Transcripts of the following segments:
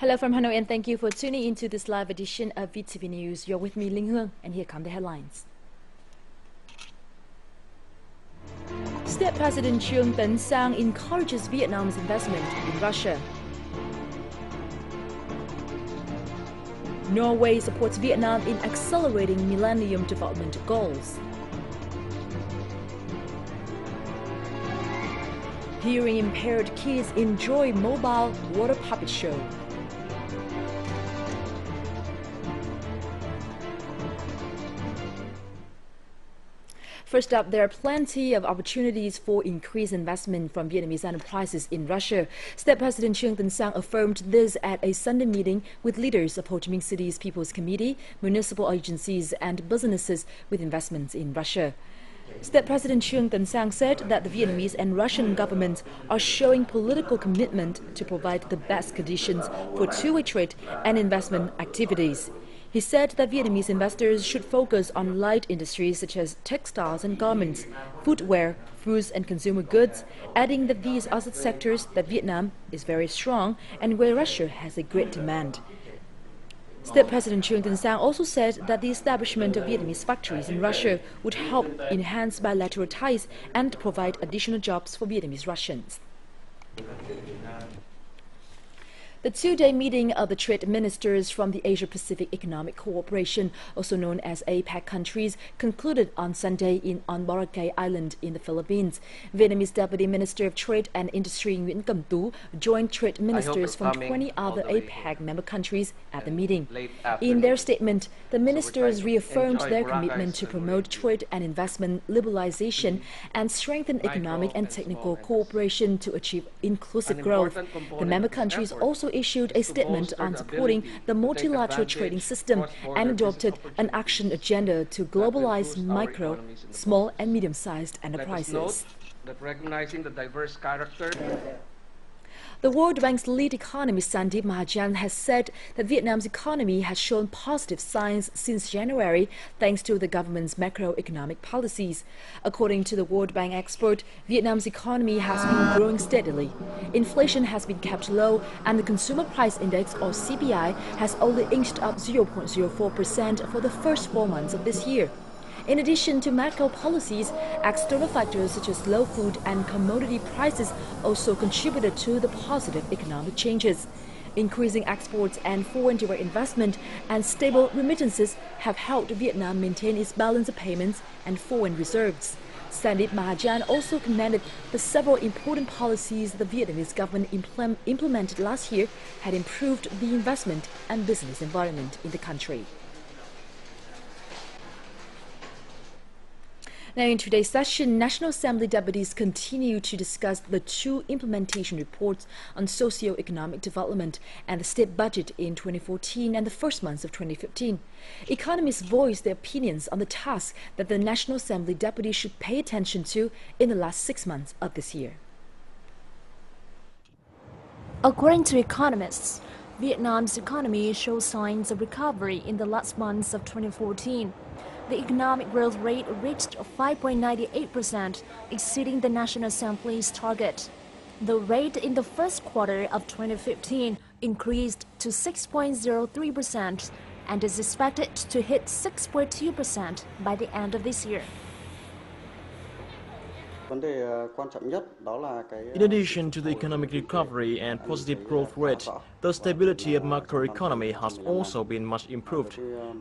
Hello from Hanoi and thank you for tuning into this live edition of VTV News. You're with me, Ling Huang, and here come the headlines. State President Trương Tấn Sang encourages Vietnam's investment in Russia. Norway supports Vietnam in accelerating Millennium Development Goals. Hearing impaired kids enjoy mobile water puppet show. First up, there are plenty of opportunities for increased investment from Vietnamese enterprises in Russia. State President Trương Tấn Sang affirmed this at a Sunday meeting with leaders of Ho Chi Minh City's People's Committee, municipal agencies and businesses with investments in Russia. State President Trương Tấn Sang said that the Vietnamese and Russian governments are showing political commitment to provide the best conditions for two-way trade and investment activities. He said that Vietnamese investors should focus on light industries such as textiles and garments, footwear, foods and consumer goods, adding that these are the sectors that Vietnam is very strong and where Russia has a great demand. State President Trương Tấn Sang also said that the establishment of Vietnamese factories in Russia would help enhance bilateral ties and provide additional jobs for Vietnamese Russians. The two-day meeting of the trade ministers from the Asia-Pacific Economic Cooperation, also known as APEC countries, concluded on Sunday on Boracay Island in the Philippines. Vietnamese Deputy Minister of Trade and Industry Nguyễn Cẩm Tú joined trade ministers from 20 other APEC member countries at the meeting. In their statement, the ministers reaffirmed their commitment to promote trade and investment liberalization and strengthen economic and technical cooperation to achieve inclusive growth. The member countries also issued a statement on supporting the multilateral trading system and adopted an action agenda to globalize micro, small and medium-sized enterprises. The World Bank's lead economist Sandip Mahajan has said that Vietnam's economy has shown positive signs since January thanks to the government's macroeconomic policies. According to the World Bank expert, Vietnam's economy has been growing steadily. Inflation has been kept low and the Consumer Price Index, or CPI, has only inched up 0.04% for the first 4 months of this year. In addition to macro policies, external factors such as low food and commodity prices also contributed to the positive economic changes. Increasing exports and foreign direct investment and stable remittances have helped Vietnam maintain its balance of payments and foreign reserves. Sandip Mahajan also commended the several important policies the Vietnamese government implemented last year had improved the investment and business environment in the country. Now, in today's session, National Assembly deputies continue to discuss the two implementation reports on socio-economic development and the state budget in 2014 and the first months of 2015. Economists voiced their opinions on the tasks that the National Assembly deputies should pay attention to in the last 6 months of this year. According to economists, Vietnam's economy shows signs of recovery in the last months of 2014. The economic growth rate reached 5.98%, exceeding the National Assembly's target. The rate in the first quarter of 2015 increased to 6.03% and is expected to hit 6.2% by the end of this year. In addition to the economic recovery and positive growth rate, the stability of macroeconomy has also been much improved.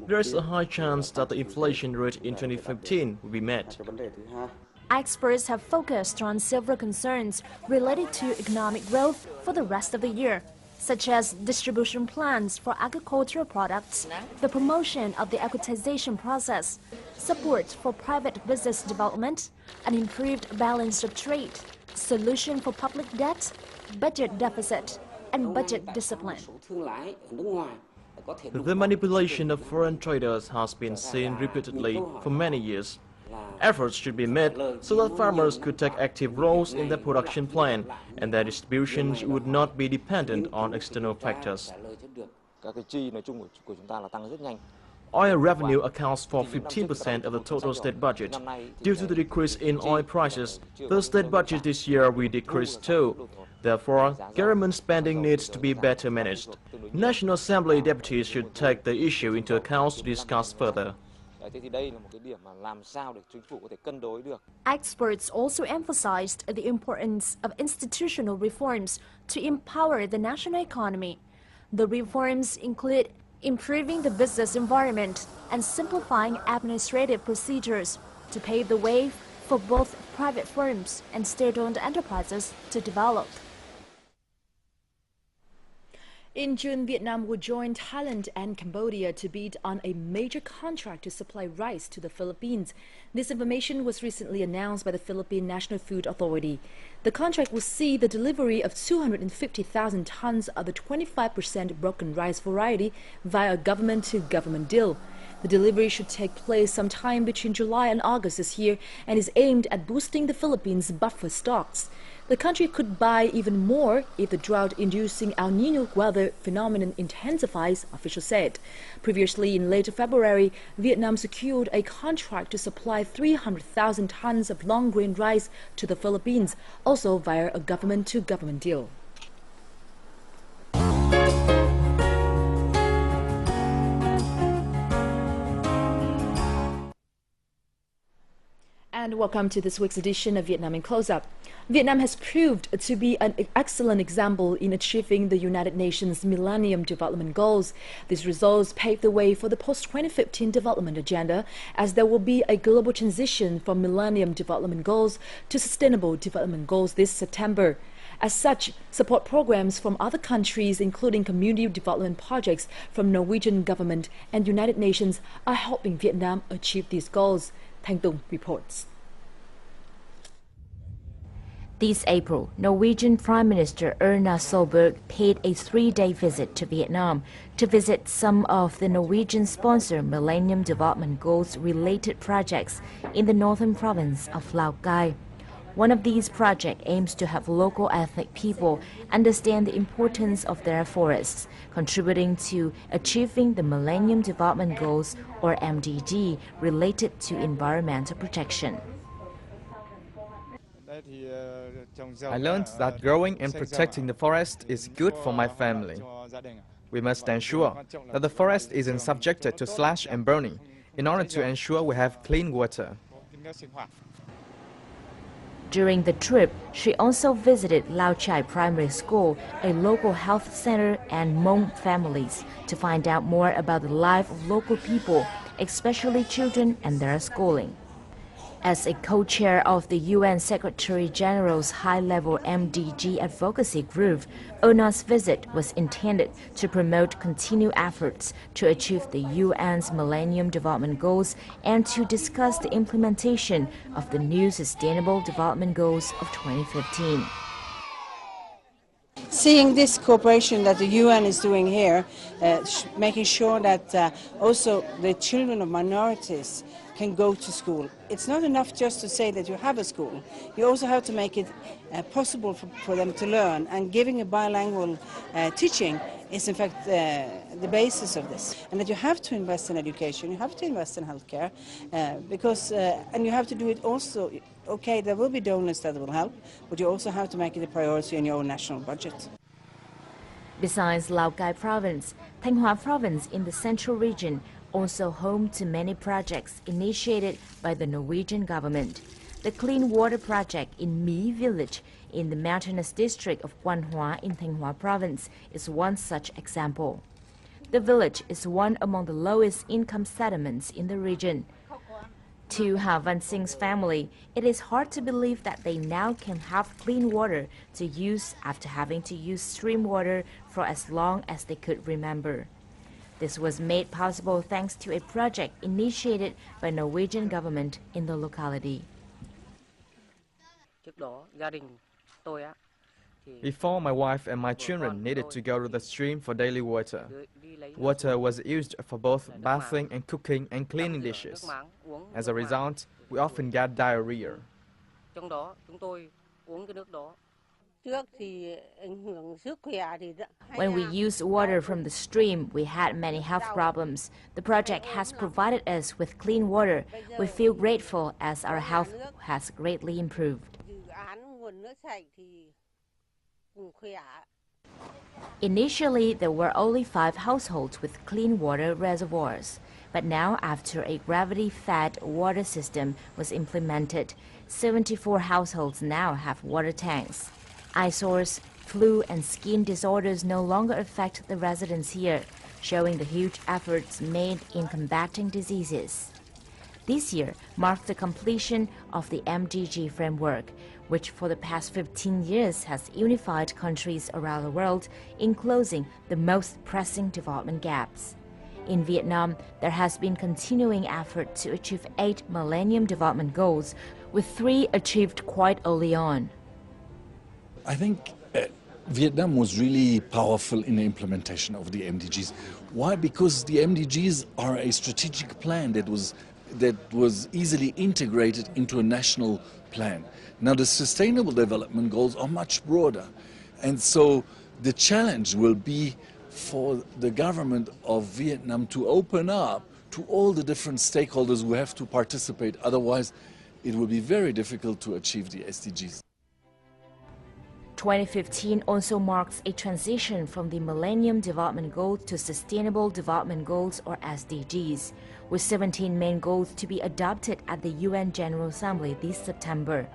There is a high chance that the inflation rate in 2015 will be met. Experts have focused on several concerns related to economic growth for the rest of the year, such as distribution plans for agricultural products, the promotion of the equitization process, support for private business development, an improved balance of trade, solution for public debt, budget deficit, and budget discipline. The manipulation of foreign traders has been seen repeatedly for many years. Efforts should be made so that farmers could take active roles in their production plan and their distributions would not be dependent on external factors. Oil revenue accounts for 15% of the total state budget. Due to the decrease in oil prices, the state budget this year will decrease too. Therefore, government spending needs to be better managed. National Assembly deputies should take the issue into account to discuss further. Experts also emphasized the importance of institutional reforms to empower the national economy. The reforms include improving the business environment and simplifying administrative procedures to pave the way for both private firms and state-owned enterprises to develop. In June, Vietnam will join Thailand and Cambodia to bid on a major contract to supply rice to the Philippines. This information was recently announced by the Philippine National Food Authority. The contract will see the delivery of 250,000 tons of the 25% broken rice variety via a government-to-government deal. The delivery should take place sometime between July and August this year and is aimed at boosting the Philippines' buffer stocks. The country could buy even more if the drought-inducing El Niño weather phenomenon intensifies, officials said. Previously, in late February, Vietnam secured a contract to supply 300,000 tons of long-grain rice to the Philippines, also via a government-to-government deal. And welcome to this week's edition of Vietnam in Close-Up. Vietnam has proved to be an excellent example in achieving the United Nations Millennium Development Goals. These results pave the way for the post-2015 development agenda, as there will be a global transition from Millennium Development Goals to Sustainable Development Goals this September. As such, support programs from other countries, including community development projects from Norwegian government and United Nations, are helping Vietnam achieve these goals. Thanh Tung reports. This April, Norwegian Prime Minister Erna Solberg paid a 3-day visit to Vietnam to visit some of the Norwegian-sponsored Millennium Development Goals-related projects in the northern province of Lao Cai. One of these projects aims to have local ethnic people understand the importance of their forests, contributing to achieving the Millennium Development Goals, or MDG, related to environmental protection. I learned that growing and protecting the forest is good for my family. We must ensure that the forest isn't subjected to slash and burning in order to ensure we have clean water. During the trip, she also visited Lao Chai Primary School, a local health center, and Hmong families to find out more about the life of local people, especially children and their schooling. As a co-chair of the UN Secretary-General's high-level MDG advocacy group, Erna's visit was intended to promote continued efforts to achieve the UN's Millennium Development Goals and to discuss the implementation of the new Sustainable Development Goals of 2015. Seeing this cooperation that the UN is doing here, making sure that also the children of minorities can go to school. It's not enough just to say that you have a school. You also have to make it possible for them to learn, and giving a bilingual teaching is in fact the basis of this. And that you have to invest in education, you have to invest in healthcare, and you have to do it also. Okay, there will be donors that will help, but you also have to make it a priority in your own national budget. Besides Lao Cai province, Thanh Hóa province in the central region also home to many projects initiated by the Norwegian government. The Clean Water Project in My village in the mountainous district of Quan Hóa in Thanh Hóa province is one such example. The village is one among the lowest income settlements in the region. To Ha Van Singh's family, it is hard to believe that they now can have clean water to use after having to use stream water for as long as they could remember. This was made possible thanks to a project initiated by Norwegian government in the locality. Before, my wife and my children needed to go to the stream for daily water. Water was used for both bathing and cooking and cleaning dishes. As a result, we often get diarrhea. When we used water from the stream, we had many health problems. The project has provided us with clean water. We feel grateful as our health has greatly improved. Initially, there were only 5 households with clean water reservoirs. But now, after a gravity-fed water system was implemented, 74 households now have water tanks. Eyesores, flu and skin disorders no longer affect the residents here, showing the huge efforts made in combating diseases. This year marked the completion of the MDG framework, which for the past 15 years has unified countries around the world in closing the most pressing development gaps. In Vietnam, there has been continuing effort to achieve 8 Millennium Development Goals, with 3 achieved quite early on. I think Vietnam was really powerful in the implementation of the MDGs. Why? Because the MDGs are a strategic plan that was easily integrated into a national plan. Now the Sustainable Development Goals are much broader, and so the challenge will be for the government of Vietnam to open up to all the different stakeholders who have to participate. Otherwise, it will be very difficult to achieve the SDGs. 2015 also marks a transition from the Millennium Development Goals to Sustainable Development Goals, or SDGs, with 17 main goals to be adopted at the UN General Assembly this September.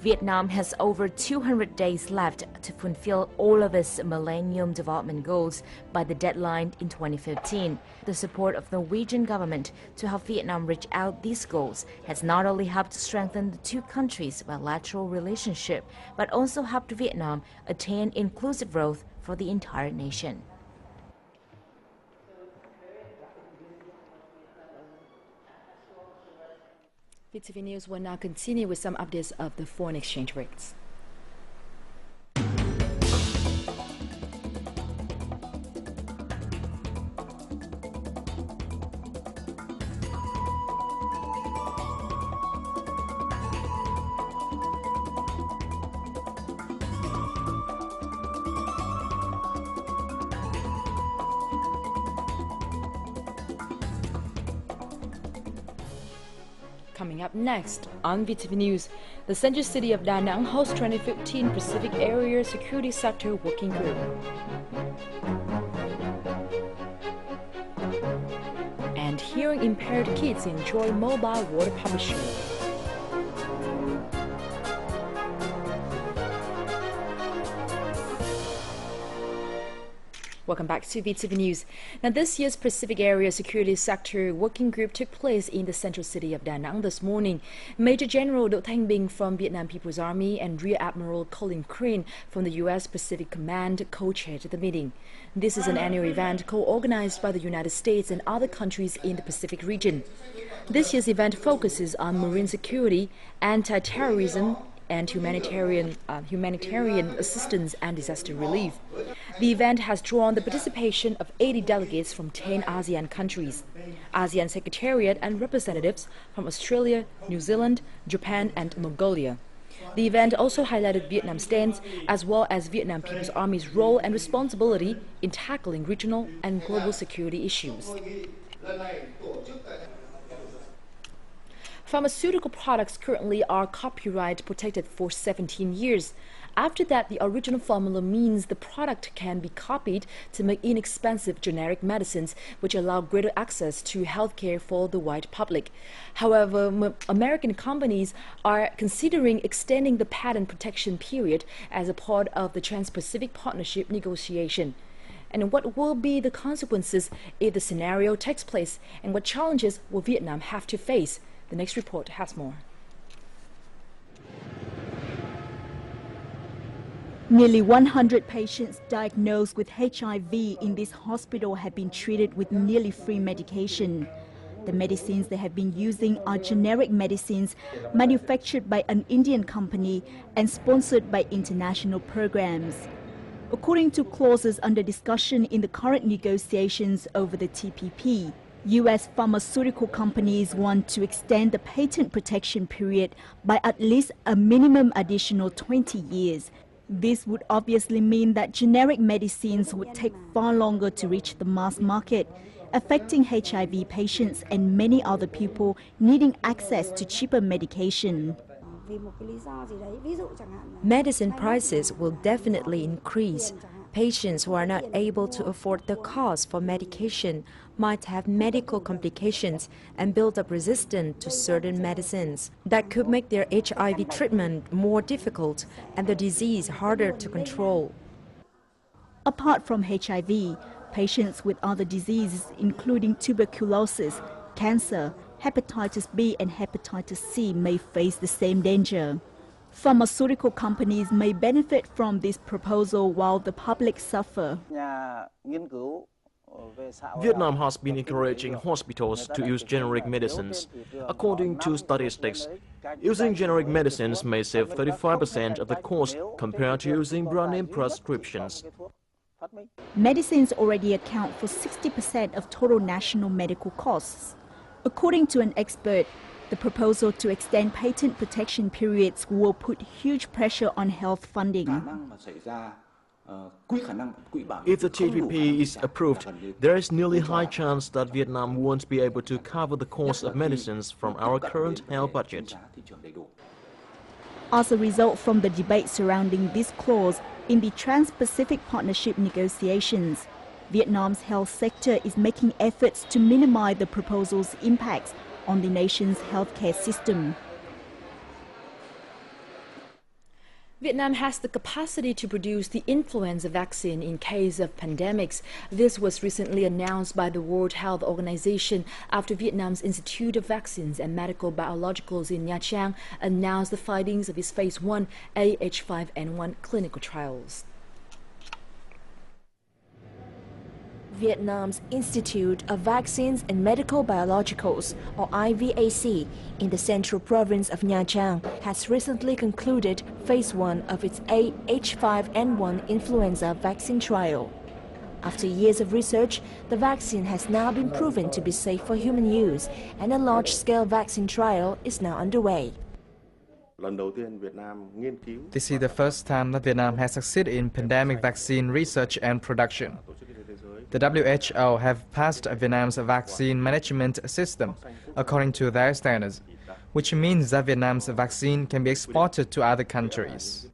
Vietnam has over 200 days left to fulfill all of its Millennium Development Goals by the deadline in 2015. The support of the Norwegian government to help Vietnam reach out these goals has not only helped strengthen the two countries' bilateral relationship, but also helped Vietnam attain inclusive growth for the entire nation. VTV News will now continue with some updates of the foreign exchange rates. Coming up next on VTV News, the Central City of Da Nang hosts 2015 Pacific Area Security Sector Working Group. And hearing impaired kids enjoy mobile water publishing. Welcome back to VTV News. Now, this year's Pacific Area Security Sector Working Group took place in the central city of Da Nang this morning. Major General Do Thanh Binh from Vietnam People's Army and Rear Admiral Colin Crane from the U.S. Pacific Command co-chaired the meeting. This is an annual event co-organized by the United States and other countries in the Pacific region. This year's event focuses on marine security, anti-terrorism, and humanitarian assistance and disaster relief. The event has drawn the participation of 80 delegates from 10 ASEAN countries, ASEAN Secretariat and representatives from Australia, New Zealand, Japan and Mongolia. The event also highlighted Vietnam's stance as well as Vietnam People's Army's role and responsibility in tackling regional and global security issues. Pharmaceutical products currently are copyright protected for 17 years. After that, the original formula means the product can be copied to make inexpensive generic medicines, which allow greater access to healthcare for the wide public. However, American companies are considering extending the patent protection period as a part of the Trans-Pacific Partnership negotiation. And what will be the consequences if the scenario takes place, and what challenges will Vietnam have to face? The next report has more. Nearly 100 patients diagnosed with HIV in this hospital have been treated with nearly free medication. The medicines they have been using are generic medicines manufactured by an Indian company and sponsored by international programs. According to clauses under discussion in the current negotiations over the TPP, U.S. pharmaceutical companies want to extend the patent protection period by at least a minimum additional 20 years. This would obviously mean that generic medicines would take far longer to reach the mass market, affecting HIV patients and many other people needing access to cheaper medication. Medicine prices will definitely increase. Patients who are not able to afford the cost for medication might have medical complications and build up resistance to certain medicines. That could make their HIV treatment more difficult and the disease harder to control. Apart from HIV, patients with other diseases including tuberculosis, cancer, hepatitis B and hepatitis C may face the same danger. Pharmaceutical companies may benefit from this proposal while the public suffer. Vietnam has been encouraging hospitals to use generic medicines. According to statistics, using generic medicines may save 35% of the cost compared to using brand-name prescriptions. Medicines already account for 60% of total national medical costs. According to an expert, the proposal to extend patent protection periods will put huge pressure on health funding. If the TPP is approved, there is nearly high chance that Vietnam won't be able to cover the cost of medicines from our current health budget. As a result from the debate surrounding this clause in the Trans-Pacific Partnership negotiations, Vietnam's health sector is making efforts to minimize the proposal's impacts on the nation's healthcare system. Vietnam has the capacity to produce the influenza vaccine in case of pandemics. This was recently announced by the World Health Organization after Vietnam's Institute of Vaccines and Medical Biologicals in Nha Trang announced the findings of its Phase 1 AH5N1 clinical trials. Vietnam's Institute of Vaccines and Medical Biologicals, or IVAC, in the central province of Nha Trang, has recently concluded Phase 1 of its AH5N1 influenza vaccine trial. After years of research, the vaccine has now been proven to be safe for human use, and a large-scale vaccine trial is now underway. This is the first time that Vietnam has succeeded in pandemic vaccine research and production. The WHO have passed Vietnam's vaccine management system according to their standards, which means that Vietnam's vaccine can be exported to other countries.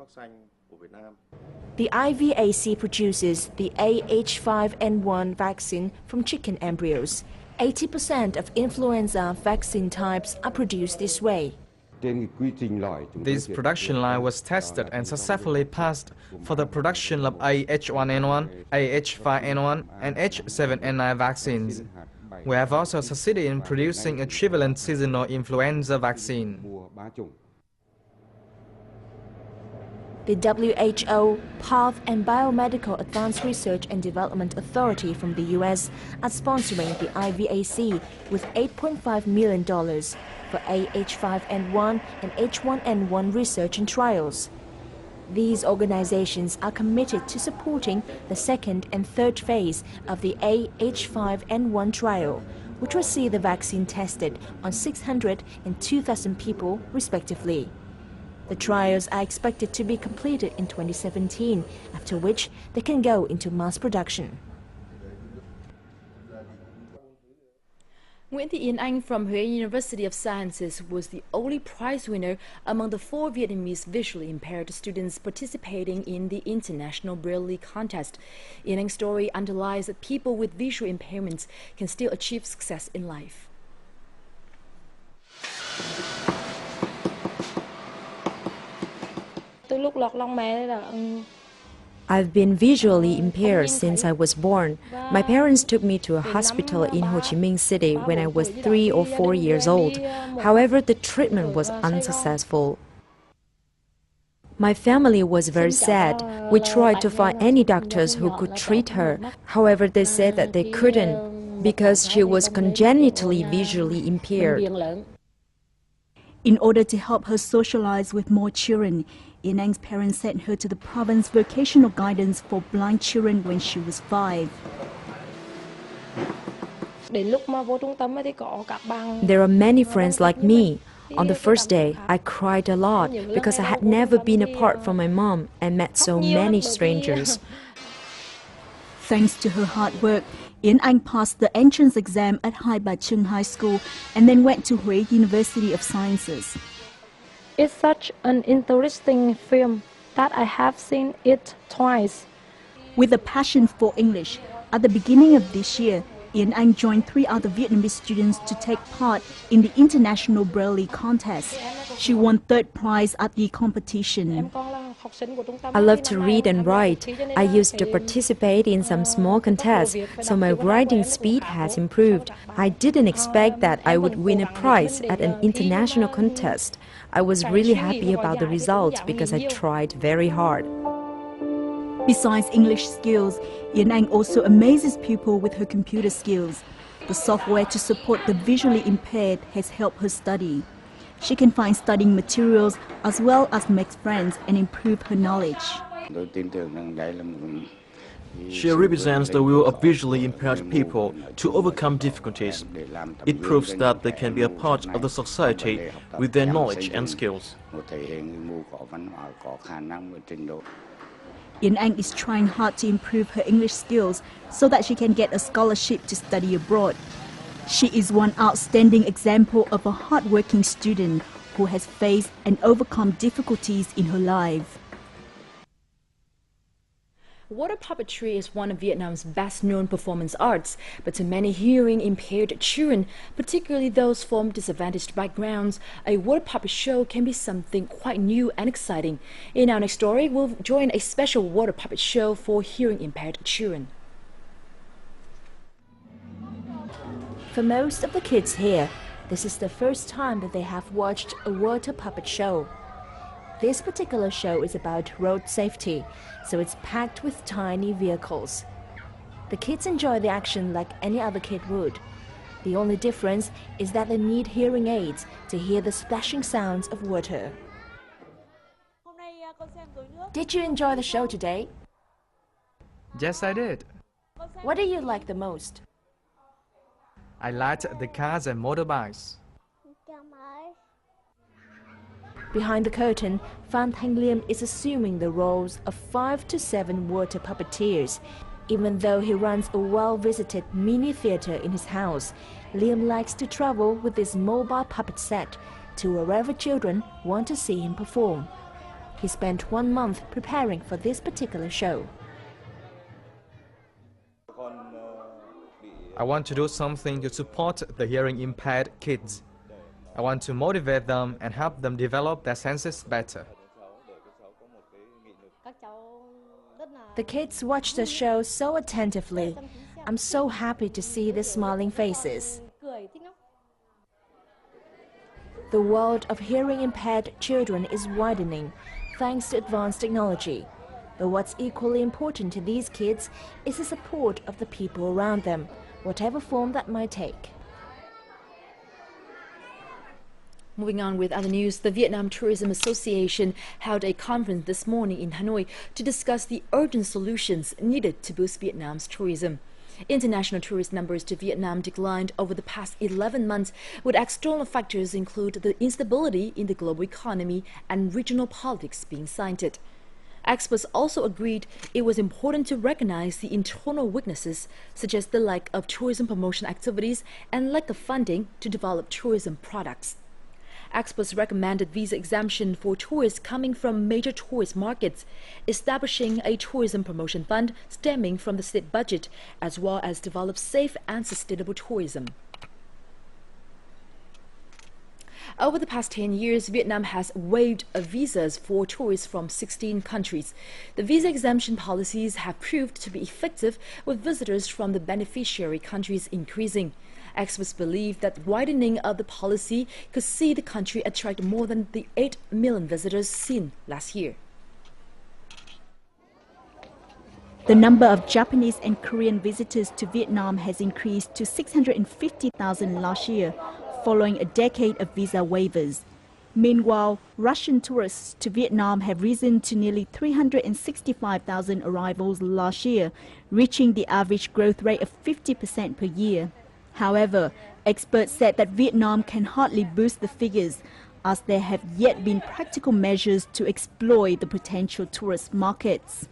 The IVAC produces the AH5N1 vaccine from chicken embryos. 80% of influenza vaccine types are produced this way. This production line was tested and successfully passed for the production of AH1N1, AH5N1 and H7N9 vaccines. We have also succeeded in producing a trivalent seasonal influenza vaccine. The WHO, PATH and Biomedical Advanced Research and Development Authority from the US are sponsoring the IVAC with $8.5 million for AH5N1 and H1N1 research and trials. These organizations are committed to supporting the second and third phase of the AH5N1 trial, which will see the vaccine tested on 600 and 2,000 people respectively. The trials are expected to be completed in 2017, after which they can go into mass production. Nguyễn Thị Yến Anh from Huế University of Sciences was the only prize winner among the 4 Vietnamese visually impaired students participating in the International Braille contest. Yến Anh's story underlies that people with visual impairments can still achieve success in life. I've been visually impaired since I was born. My parents took me to a hospital in Ho Chi Minh City when I was 3 or 4 years old. However, the treatment was unsuccessful. My family was very sad. We tried to find any doctors who could treat her. However, they said that they couldn't because she was congenitally visually impaired. In order to help her socialize with more children, Yến Anh's parents sent her to the province vocational guidance for blind children when she was 5. There are many friends like me. On the first day, I cried a lot because I had never been apart from my mom and met so many strangers. Thanks to her hard work, Yến Anh passed the entrance exam at Hai Ba Trung High School and then went to Huế University of Sciences. It's such an interesting film that I have seen it twice. With a passion for English, at the beginning of this year, Yên Anh joined 3 other Vietnamese students to take part in the International Braille contest. She won 3rd prize at the competition. I love to read and write. I used to participate in some small contests, so my writing speed has improved. I didn't expect that I would win a prize at an international contest. I was really happy about the result because I tried very hard. Besides English skills, Yên Anh also amazes people with her computer skills. The software to support the visually impaired has helped her study. She can find studying materials as well as make friends and improve her knowledge. She represents the will of visually impaired people to overcome difficulties. It proves that they can be a part of the society with their knowledge and skills. Yên Anh is trying hard to improve her English skills so that she can get a scholarship to study abroad. She is one outstanding example of a hard-working student who has faced and overcome difficulties in her life. Water puppetry is one of Vietnam's best-known performance arts, but to many hearing-impaired children, particularly those from disadvantaged backgrounds, a water puppet show can be something quite new and exciting. In our next story, we'll join a special water puppet show for hearing-impaired children. For most of the kids here, this is the first time that they have watched a water puppet show. This particular show is about road safety, so it's packed with tiny vehicles. The kids enjoy the action like any other kid would. The only difference is that they need hearing aids to hear the splashing sounds of water. Did you enjoy the show today? Yes, I did. What do you like the most? I liked the cars and motorbikes. Behind the curtain, Phan Thanh Liêm is assuming the roles of 5 to 7 water puppeteers. Even though he runs a well-visited mini theater in his house, Liêm likes to travel with his mobile puppet set to wherever children want to see him perform. He spent 1 month preparing for this particular show. I want to do something to support the hearing-impaired kids. I want to motivate them and help them develop their senses better. The kids watch the show so attentively. I'm so happy to see their smiling faces. The world of hearing-impaired children is widening thanks to advanced technology. But what's equally important to these kids is the support of the people around them, whatever form that might take. Moving on with other news, the Vietnam Tourism Association held a conference this morning in Hanoi to discuss the urgent solutions needed to boost Vietnam's tourism. International tourist numbers to Vietnam declined over the past 11 months, with external factors include the instability in the global economy and regional politics being cited. Experts also agreed it was important to recognize the internal weaknesses, such as the lack of tourism promotion activities and lack of funding to develop tourism products. Experts recommended visa exemption for tourists coming from major tourist markets, establishing a tourism promotion fund stemming from the state budget, as well as develop safe and sustainable tourism. Over the past 10 years, Vietnam has waived visas for tourists from 16 countries. The visa exemption policies have proved to be effective, with visitors from the beneficiary countries increasing. Experts believe that widening of the policy could see the country attract more than the 8 million visitors seen last year. The number of Japanese and Korean visitors to Vietnam has increased to 650,000 last year, following a decade of visa waivers. Meanwhile, Russian tourists to Vietnam have risen to nearly 365,000 arrivals last year, reaching the average growth rate of 50% per year. However, experts said that Vietnam can hardly boost the figures, as there have yet been practical measures to exploit the potential tourist markets.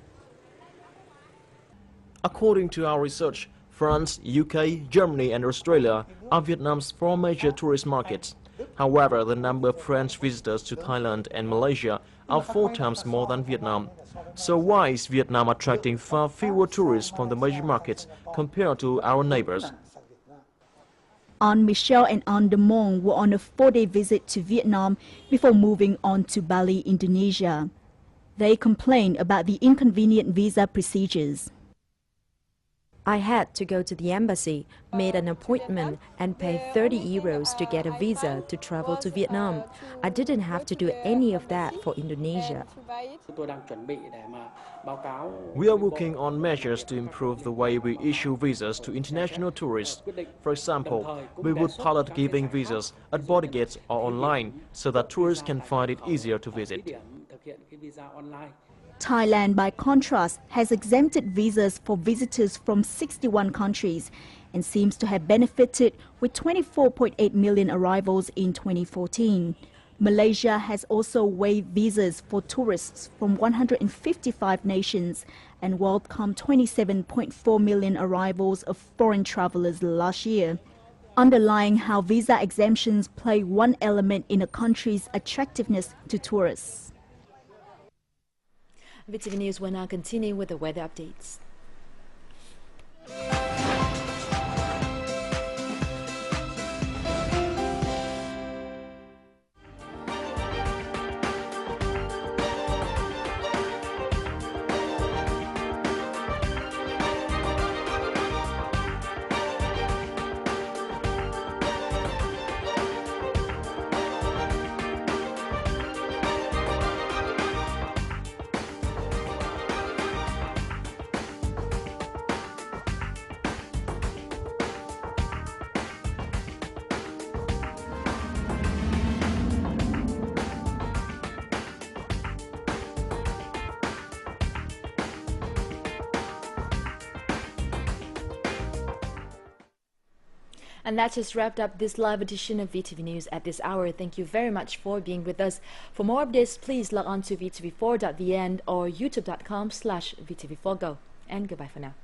According to our research, France, UK, Germany and Australia are Vietnam's 4 major tourist markets. However, the number of French visitors to Thailand and Malaysia are 4 times more than Vietnam. So why is Vietnam attracting far fewer tourists from the major markets compared to our neighbors? Aunt Michelle and Aunt Damong were on a 4-day visit to Vietnam before moving on to Bali, Indonesia. They complained about the inconvenient visa procedures. I had to go to the embassy, made an appointment, and pay 30 euros to get a visa to travel to Vietnam. I didn't have to do any of that for Indonesia. We are working on measures to improve the way we issue visas to international tourists. For example, we would pilot giving visas at border gates or online so that tourists can find it easier to visit. Thailand, by contrast, has exempted visas for visitors from 61 countries and seems to have benefited with 24.8 million arrivals in 2014. Malaysia has also waived visas for tourists from 155 nations and welcomed 27.4 million arrivals of foreign travelers last year, underlying how visa exemptions play one element in a country's attractiveness to tourists. VTV News will now continue with the weather updates. And that just wrapped up this live edition of VTV News at this hour. Thank you very much for being with us. For more updates, please log on to vtv4.vn or youtube.com/vtv4go. And goodbye for now.